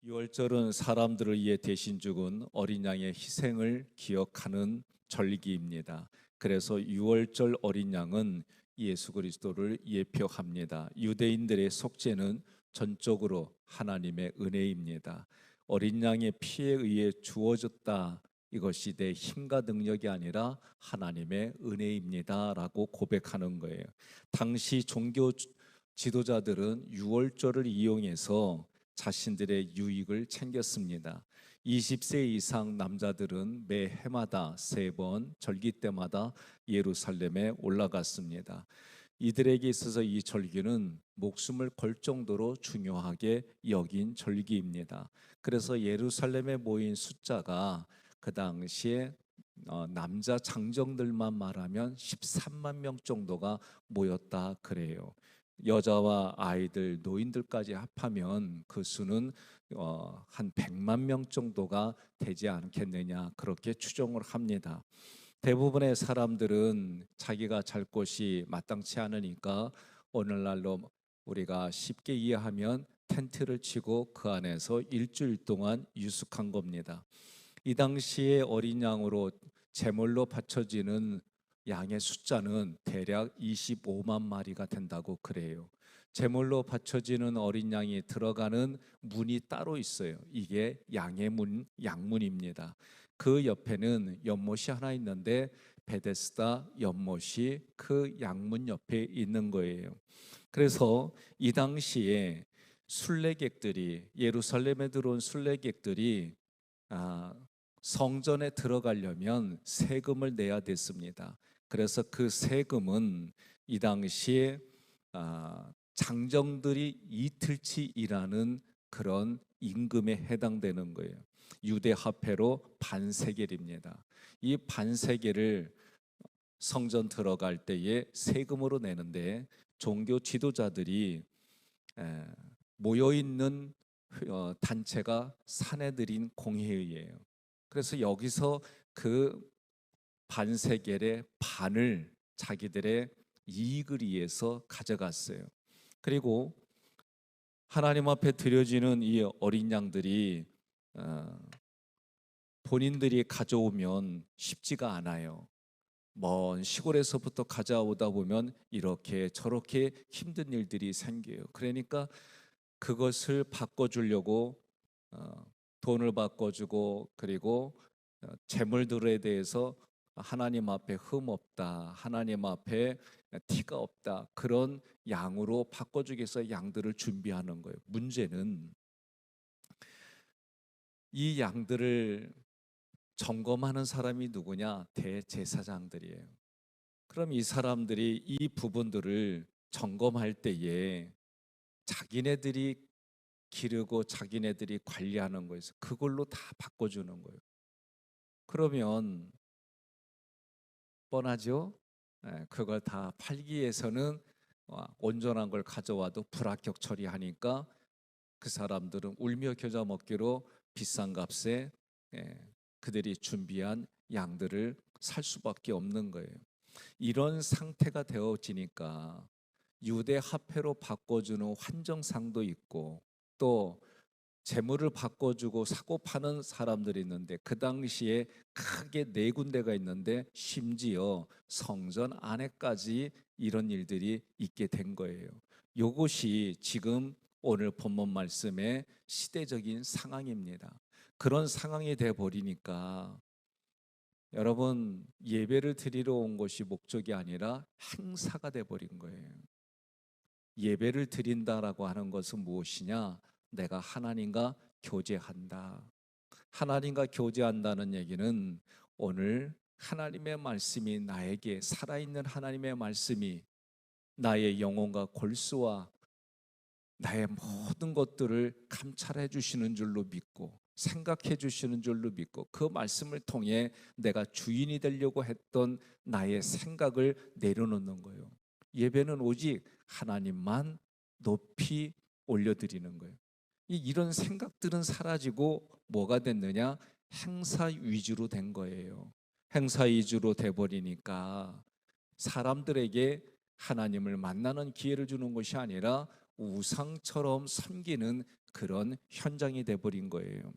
유월절은 사람들을 위해 대신 죽은 어린 양의 희생을 기억하는 절기입니다. 그래서 유월절 어린 양은 예수 그리스도를 예표합니다. 유대인들의 속죄는 전적으로 하나님의 은혜입니다. 어린 양의 피에 의해 주어졌다. 이것이 내 힘과 능력이 아니라 하나님의 은혜입니다라고 고백하는 거예요. 당시 종교 지도자들은 유월절을 이용해서 자신들의 유익을 챙겼습니다. 20세 이상 남자들은 매 해마다 3번 절기 때마다 예루살렘에 올라갔습니다. 이들에게 있어서 이 절기는 목숨을 걸 정도로 중요하게 여긴 절기입니다. 그래서 예루살렘에 모인 숫자가 그 당시에 남자 장정들만 말하면 13만 명 정도가 모였다 그래요. 여자와 아이들, 노인들까지 합하면 그 수는 한 100만 명 정도가 되지 않겠느냐 그렇게 추정을 합니다. 대부분의 사람들은 자기가 잘 곳이 마땅치 않으니까 오늘날로 우리가 쉽게 이해하면 텐트를 치고 그 안에서 일주일 동안 유숙한 겁니다. 이 당시에 어린 양으로 제물로 바쳐지는 양의 숫자는 대략 25만 마리가 된다고 그래요. 제물로 바쳐지는 어린 양이 들어가는 문이 따로 있어요. 이게 양의 문, 양문입니다. 그 옆에는 연못이 하나 있는데 베데스다 연못이 그 양문 옆에 있는 거예요. 그래서 이 당시에 순례객들이 예루살렘에 들어온 순례객들이 성전에 들어가려면 세금을 내야 됐습니다. 그래서 그 세금은 이 당시에 장정들이 이틀치 일하는 그런 임금에 해당되는 거예요. 유대 화폐로 반세겔입니다. 이 반세겔을 성전 들어갈 때에 세금으로 내는데 종교 지도자들이 모여 있는 단체가 사내들인 공회의예요. 그래서 여기서 그 반세겔의 반을 자기들의 이익을 위해서 가져갔어요. 그리고 하나님 앞에 드려지는 이 어린 양들이 본인들이 가져오면 쉽지가 않아요. 먼 시골에서부터 가져오다 보면 이렇게 저렇게 힘든 일들이 생겨요. 그러니까 그것을 바꿔주려고 돈을 바꿔주고 그리고 재물들에 대해서 하나님 앞에 흠 없다, 하나님 앞에 티가 없다 그런 양으로 바꿔주기 위해서 양들을 준비하는 거예요. 문제는 이 양들을 점검하는 사람이 누구냐? 대제사장들이에요. 그럼 이 사람들이 이 부분들을 점검할 때에 자기네들이 기르고 자기네들이 관리하는 거에서 그걸로 다 바꿔주는 거예요. 그러면 뻔하죠? 그걸 다 팔기 위해서는 온전한 걸 가져와도 불합격 처리하니까 그 사람들은 울며 겨자 먹기로 비싼 값에 그들이 준비한 양들을 살 수밖에 없는 거예요. 이런 상태가 되어지니까 유대 화폐로 바꿔주는 환정상도 있고 또 재물을 바꿔주고 사고 파는 사람들이 있는데 그 당시에 크게 4군데가 있는데 심지어 성전 안에까지 이런 일들이 있게 된 거예요. 이것이 지금 오늘 본문 말씀의 시대적인 상황입니다. 그런 상황이 돼 버리니까 여러분 예배를 드리러 온 것이 목적이 아니라 행사가 돼 버린 거예요. 예배를 드린다라고 하는 것은 무엇이냐? 내가 하나님과 교제한다. 하나님과 교제한다는 얘기는 오늘 하나님의 말씀이 나에게 살아있는 하나님의 말씀이 나의 영혼과 골수와 나의 모든 것들을 감찰해 주시는 줄로 믿고 생각해 주시는 줄로 믿고 그 말씀을 통해 내가 주인이 되려고 했던 나의 생각을 내려놓는 거예요. 예배는 오직 하나님만 높이 올려드리는 거예요. 이런 생각들은 사라지고 뭐가 됐느냐? 행사 위주로 된 거예요. 행사 위주로 돼버리니까 사람들에게 하나님을 만나는 기회를 주는 것이 아니라 우상처럼 섬기는 그런 현장이 돼버린 거예요.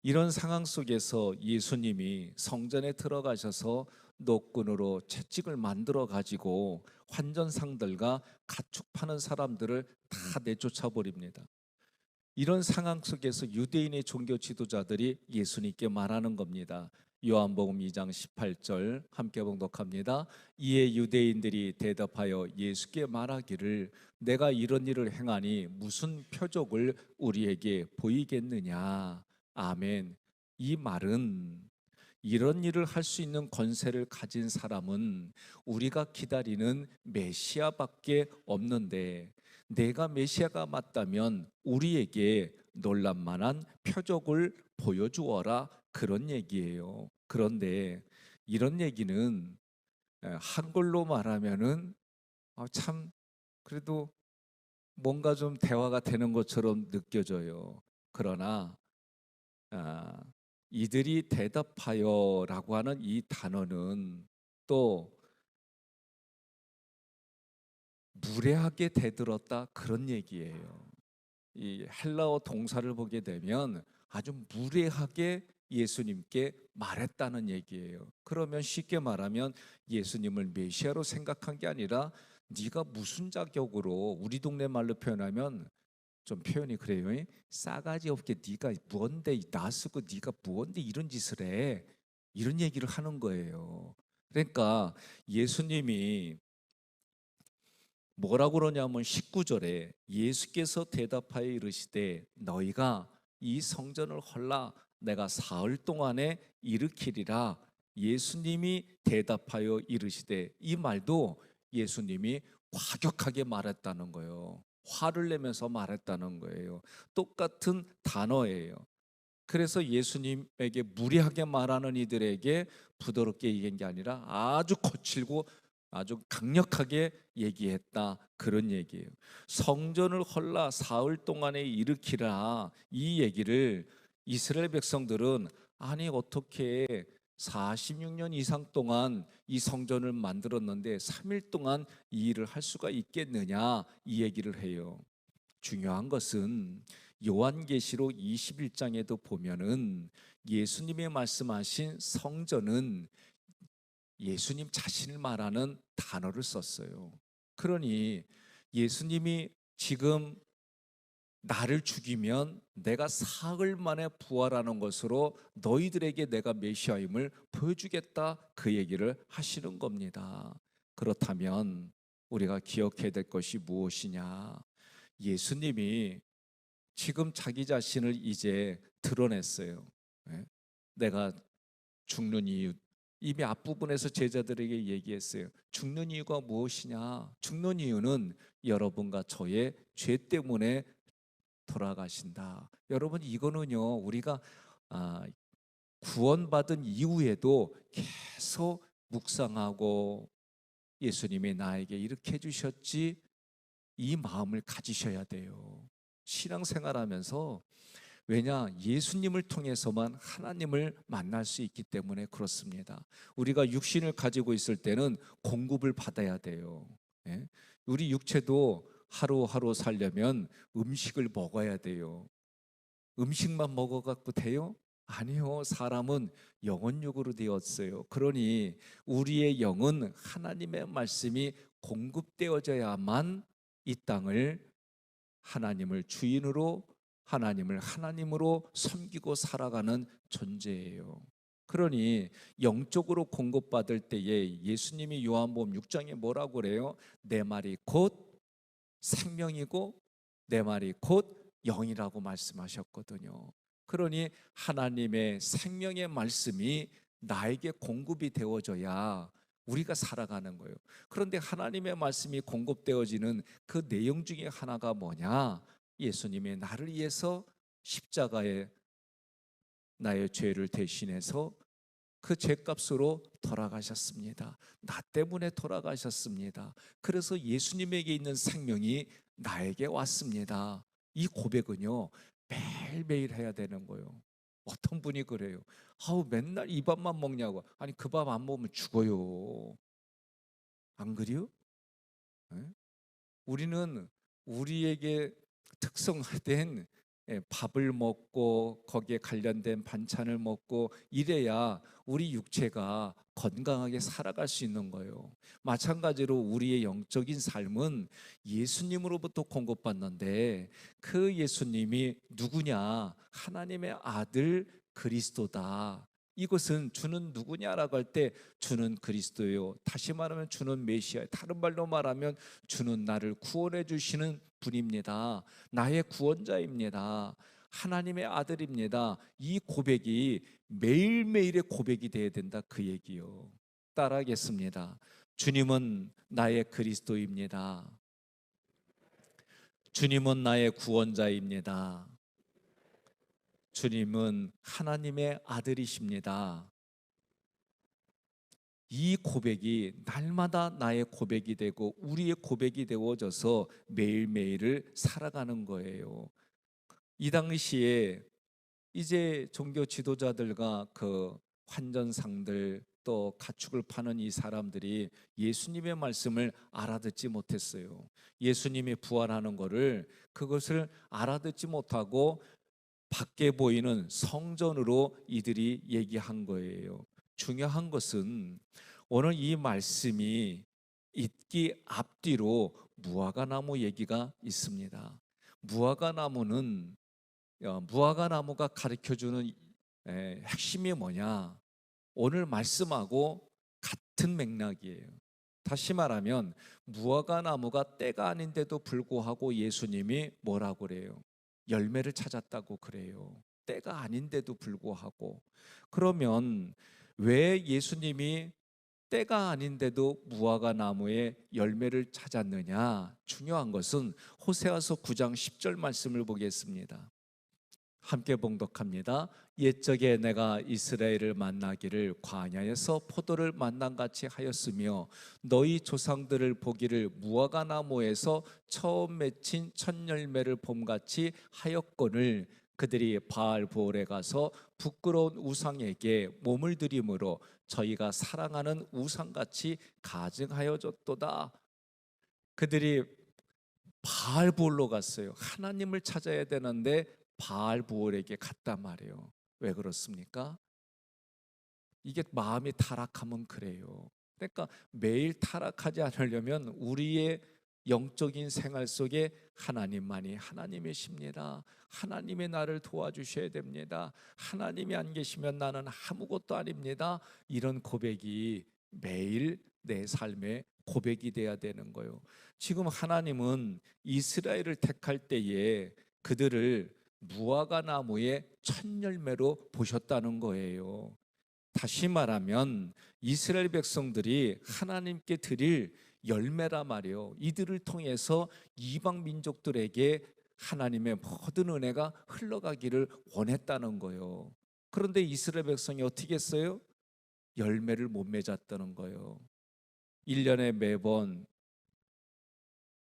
이런 상황 속에서 예수님이 성전에 들어가셔서 노끈으로 채찍을 만들어 가지고 환전상들과 가축 파는 사람들을 다 내쫓아 버립니다. 이런 상황 속에서 유대인의 종교 지도자들이 예수님께 말하는 겁니다. 요한복음 2장 18절 함께 봉독합니다. 이에 유대인들이 대답하여 예수께 말하기를 내가 이런 일을 행하니 무슨 표적을 우리에게 보이겠느냐. 아멘. 이 말은 이런 일을 할 수 있는 권세를 가진 사람은 우리가 기다리는 메시아밖에 없는데 내가 메시아가 맞다면 우리에게 놀랄만한 표적을 보여주어라, 그런 얘기예요. 그런데 이런 얘기는 한글로 말하면은 참 그래도 뭔가 좀 대화가 되는 것처럼 느껴져요. 그러나 아, 이들이 대답하여라고 하는 이 단어는 또 무례하게 대들었다, 그런 얘기예요. 이 헬라어 동사를 보게 되면 아주 무례하게 예수님께 말했다는 얘기예요. 그러면 쉽게 말하면 예수님을 메시아로 생각한 게 아니라 네가 무슨 자격으로, 우리 동네 말로 표현하면 좀 표현이 그래요. 싸가지 없게 네가 뭔데 나 쓰고 네가 뭔데 이런 짓을 해, 이런 얘기를 하는 거예요. 그러니까 예수님이 뭐라고 그러냐면 19절에 예수께서 대답하여 이르시되 너희가 이 성전을 헐라 내가 사흘 동안에 일으키리라. 예수님이 대답하여 이르시되, 이 말도 예수님이 과격하게 말했다는 거예요. 화를 내면서 말했다는 거예요. 똑같은 단어예요. 그래서 예수님에게 무리하게 말하는 이들에게 부드럽게 얘기한 게 아니라 아주 거칠고 아주 강력하게 얘기했다, 그런 얘기예요. 성전을 헐라 사흘 동안에 일으키라, 이 얘기를 이스라엘 백성들은 아니 어떻게 46년 이상 동안 이 성전을 만들었는데 3일 동안 이 일을 할 수가 있겠느냐, 이 얘기를 해요. 중요한 것은 요한계시록 21장에도 보면은 예수님이 말씀하신 성전은 예수님 자신을 말하는 단어를 썼어요. 그러니 예수님이 지금 나를 죽이면 내가 사흘 만에 부활하는 것으로 너희들에게 내가 메시아임을 보여주겠다, 그 얘기를 하시는 겁니다. 그렇다면 우리가 기억해야 될 것이 무엇이냐? 예수님이 지금 자기 자신을 이제 드러냈어요. 예? 내가 죽는 이유, 이미 앞부분에서 제자들에게 얘기했어요. 죽는 이유가 무엇이냐? 죽는 이유는 여러분과 저의 죄 때문에 돌아가신다. 여러분, 이거는요 우리가 아, 구원받은 이후에도 계속 묵상하고 예수님이 나에게 이렇게 해주셨지, 이 마음을 가지셔야 돼요. 신앙생활하면서, 왜냐, 예수님을 통해서만 하나님을 만날 수 있기 때문에 그렇습니다. 우리가 육신을 가지고 있을 때는 공급을 받아야 돼요. 예? 우리 육체도 하루하루 살려면 음식을 먹어야 돼요. 음식만 먹어갖고 돼요? 아니요. 사람은 영혼육으로 되었어요. 그러니 우리의 영은 하나님의 말씀이 공급되어져야만 이 땅을 하나님을 주인으로, 하나님을 하나님으로 섬기고 살아가는 존재예요. 그러니 영적으로 공급받을 때에 예수님이 요한복음 6장에 뭐라고 그래요? 내 말이 곧 생명이고 내 말이 곧 영이라고 말씀하셨거든요. 그러니 하나님의 생명의 말씀이 나에게 공급이 되어져야 우리가 살아가는 거예요. 그런데 하나님의 말씀이 공급되어지는 그 내용 중에 하나가 뭐냐? 예수님이 나를 위해서 십자가에 나의 죄를 대신해서 그 죄값으로 돌아가셨습니다. 나 때문에 돌아가셨습니다. 그래서 예수님에게 있는 생명이 나에게 왔습니다. 이 고백은요 매일매일 해야 되는 거예요. 어떤 분이 그래요. 아우 맨날 이 밥만 먹냐고. 아니 그 밥 안 먹으면 죽어요. 안 그래요? 네? 우리는 우리에게 특성화된 밥을 먹고 거기에 관련된 반찬을 먹고 이래야 우리 육체가 건강하게 살아갈 수 있는 거예요. 마찬가지로 우리의 영적인 삶은 예수님으로부터 공급받는데 그 예수님이 누구냐? 하나님의 아들 그리스도다. 이것은 주는 누구냐라고 할 때 주는 그리스도요. 다시 말하면 주는 메시아. 다른 말로 말하면 주는 나를 구원해 주시는 분입니다. 나의 구원자입니다. 하나님의 아들입니다. 이 고백이 매일매일의 고백이 되어야 된다 그 얘기요. 따라하겠습니다. 주님은 나의 그리스도입니다. 주님은 나의 구원자입니다. 주님은 하나님의 아들이십니다. 이 고백이 날마다 나의 고백이 되고 우리의 고백이 되어져서 매일매일을 살아가는 거예요. 이 당시에 이제 종교 지도자들과 그 환전상들 또 가축을 파는 이 사람들이 예수님의 말씀을 알아듣지 못했어요. 예수님이 부활하는 거를 그것을 알아듣지 못하고 밖에 보이는 성전으로 이들이 얘기한 거예요. 중요한 것은 오늘 이 말씀이 있기 앞뒤로 무화과나무 얘기가 있습니다. 무화과나무는 무화과나무가 가르쳐주는 핵심이 뭐냐? 오늘 말씀하고 같은 맥락이에요. 다시 말하면 무화과나무가 때가 아닌데도 불구하고 예수님이 뭐라고 그래요? 열매를 찾았다고 그래요. 때가 아닌데도 불구하고. 그러면 왜 예수님이 때가 아닌데도 무화과나무에 열매를 찾았느냐? 중요한 것은 호세아서 9장 10절 말씀을 보겠습니다. 함께 봉독합니다. 옛적에 내가 이스라엘을 만나기를 광야에서 포도를 만난같이 하였으며 너희 조상들을 보기를 무화과나무에서 처음 맺힌 첫 열매를 봄같이 하였거늘 그들이 바알보올에 가서 부끄러운 우상에게 몸을 들임으로 저희가 사랑하는 우상같이 가증하여졌도다. 그들이 바알보올로 갔어요. 하나님을 찾아야 되는데 바알보올에게 갔단 말이에요. 왜 그렇습니까? 이게 마음이 타락하면 그래요. 그러니까 매일 타락하지 않으려면 우리의 영적인 생활 속에 하나님만이 하나님이십니다. 하나님이 나를 도와주셔야 됩니다. 하나님이 안 계시면 나는 아무것도 아닙니다. 이런 고백이 매일 내 삶의 고백이 돼야 되는 거예요. 지금 하나님은 이스라엘을 택할 때에 그들을 무화과 나무의 첫 열매로 보셨다는 거예요. 다시 말하면 이스라엘 백성들이 하나님께 드릴 열매라 말이요. 이들을 통해서 이방 민족들에게 하나님의 모든 은혜가 흘러가기를 원했다는 거예요. 그런데 이스라엘 백성이 어떻게 했어요? 열매를 못 맺었다는 거예요. 1년에 매번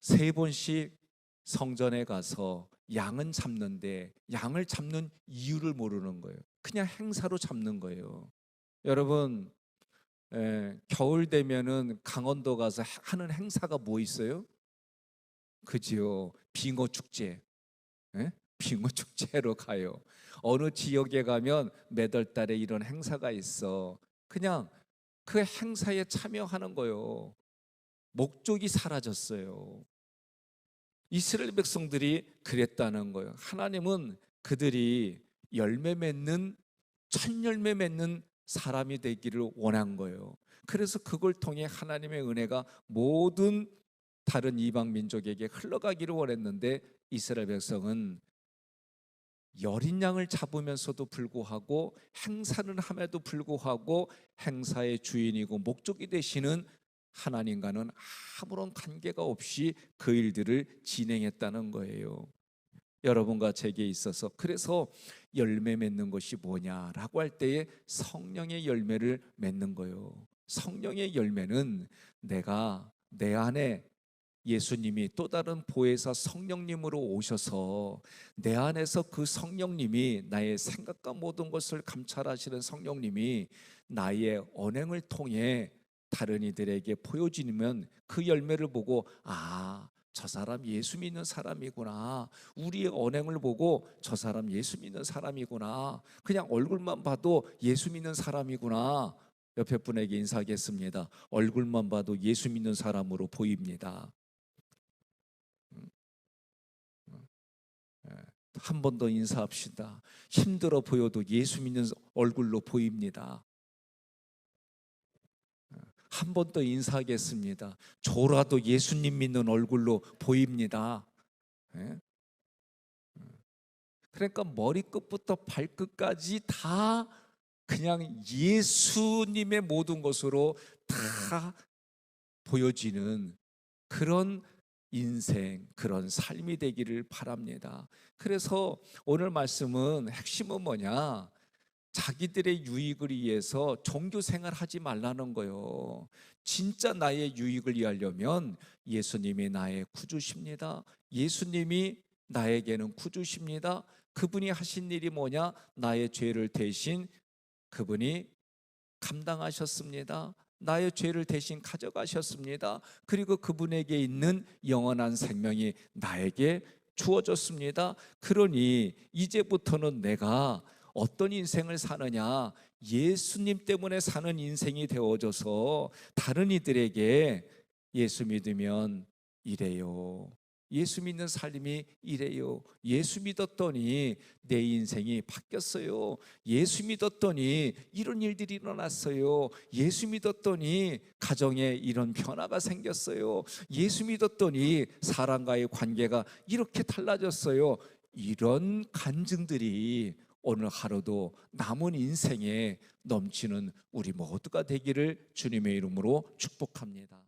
3번씩 성전에 가서 양은 잡는데 양을 잡는 이유를 모르는 거예요. 그냥 행사로 잡는 거예요. 여러분, 겨울 되면은 강원도 가서 하는 행사가 뭐 있어요? 그지요? 빙어 축제. 빙어 축제로 가요. 어느 지역에 가면 매달 달에 이런 행사가 있어. 그냥 그 행사에 참여하는 거예요. 목적이 사라졌어요. 이스라엘 백성들이 그랬다는 거예요. 하나님은 그들이 열매 맺는 첫 열매 맺는 사람이 되기를 원한 거예요. 그래서 그걸 통해 하나님의 은혜가 모든 다른 이방 민족에게 흘러가기를 원했는데 이스라엘 백성은 여린 양을 잡으면서도 불구하고 행사를 함에도 불구하고 행사의 주인이고 목적이 되시는 하나님과는 아무런 관계가 없이 그 일들을 진행했다는 거예요. 여러분과 제게 있어서 그래서 열매 맺는 것이 뭐냐라고 할 때에 성령의 열매를 맺는 거예요. 성령의 열매는 내가 내 안에 예수님이 또 다른 보혜사 성령님으로 오셔서 내 안에서 그 성령님이 나의 생각과 모든 것을 감찰하시는 성령님이 나의 언행을 통해 다른 이들에게 보여지면 그 열매를 보고 저 사람 예수 믿는 사람이구나. 우리의 언행을 보고 저 사람 예수 믿는 사람이구나. 그냥 얼굴만 봐도 예수 믿는 사람이구나. 옆에 분에게 인사하겠습니다. 얼굴만 봐도 예수 믿는 사람으로 보입니다. 한 번 더 인사합시다. 힘들어 보여도 예수 믿는 얼굴로 보입니다. 한 번 더 인사하겠습니다. 졸아도 예수님 믿는 얼굴로 보입니다. 그러니까 머리끝부터 발끝까지 다 그냥 예수님의 모든 것으로 다 보여지는 그런 인생, 그런 삶이 되기를 바랍니다. 그래서 오늘 말씀은 핵심은 뭐냐? 자기들의 유익을 위해서 종교 생활하지 말라는 거예요. 진짜 나의 유익을 위하려면 예수님이 나의 구주십니다. 예수님이 나에게는 구주십니다. 그분이 하신 일이 뭐냐? 나의 죄를 대신 그분이 감당하셨습니다. 나의 죄를 대신 가져가셨습니다. 그리고 그분에게 있는 영원한 생명이 나에게 주어졌습니다. 그러니 이제부터는 내가 어떤 인생을 사느냐? 예수님 때문에 사는 인생이 되어져서 다른 이들에게 예수 믿으면 이래요. 예수 믿는 삶이 이래요. 예수 믿었더니 내 인생이 바뀌었어요. 예수 믿었더니 이런 일들이 일어났어요. 예수 믿었더니 가정에 이런 변화가 생겼어요. 예수 믿었더니 사람과의 관계가 이렇게 달라졌어요. 이런 간증들이 오늘 하루도 남은 인생에 넘치는 우리 모두가 되기를 주님의 이름으로 축복합니다.